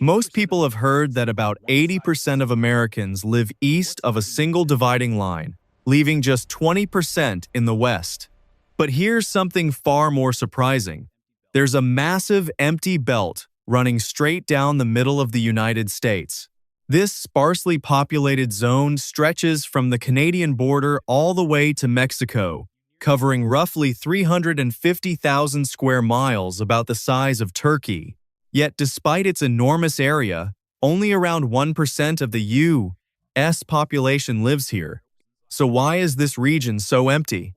Most people have heard that about 80% of Americans live east of a single dividing line, leaving just 20% in the West. But here's something far more surprising. There's a massive empty belt running straight down the middle of the United States. This sparsely populated zone stretches from the Canadian border all the way to Mexico, covering roughly 350,000 square miles, about the size of Turkey. Yet despite its enormous area, only around 1% of the U.S. population lives here. So why is this region so empty?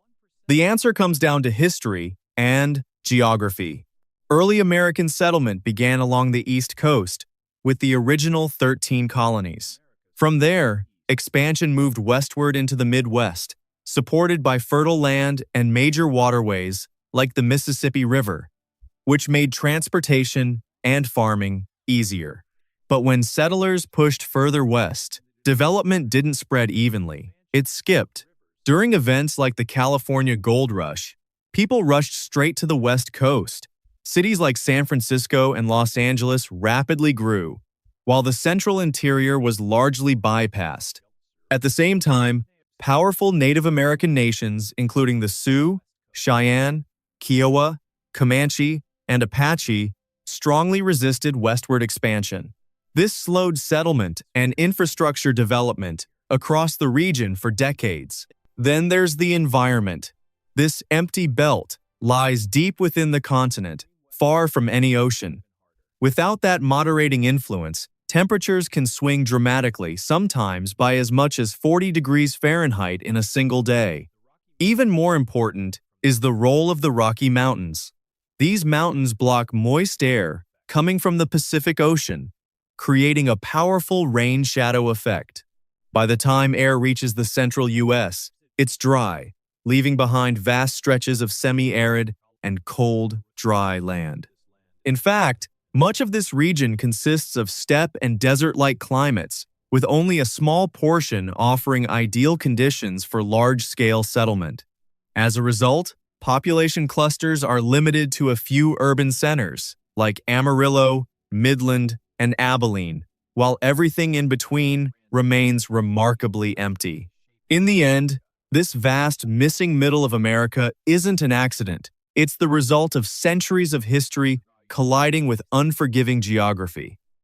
The answer comes down to history and geography. Early American settlement began along the East Coast, with the original 13 colonies. From there, expansion moved westward into the Midwest, supported by fertile land and major waterways like the Mississippi River, which made transportation and farming easier. But when settlers pushed further west, development didn't spread evenly. It skipped. During events like the California Gold Rush, people rushed straight to the West Coast. Cities like San Francisco and Los Angeles rapidly grew, while the central interior was largely bypassed. At the same time, powerful Native American nations, including the Sioux, Cheyenne, Kiowa, Comanche, and Apache, strongly resisted westward expansion. This slowed settlement and infrastructure development across the region for decades. Then there's the environment. This empty belt lies deep within the continent, far from any ocean. Without that moderating influence, temperatures can swing dramatically, sometimes by as much as 40 degrees Fahrenheit in a single day. Even more important is the role of the Rocky Mountains. These mountains block moist air coming from the Pacific Ocean, creating a powerful rain shadow effect. By the time air reaches the central U.S., it's dry, leaving behind vast stretches of semi-arid and cold, dry land. In fact, much of this region consists of steppe and desert-like climates, with only a small portion offering ideal conditions for large-scale settlement. As a result, population clusters are limited to a few urban centers, like Amarillo, Midland, and Abilene, while everything in between remains remarkably empty. In the end, this vast missing middle of America isn't an accident. It's the result of centuries of history colliding with unforgiving geography.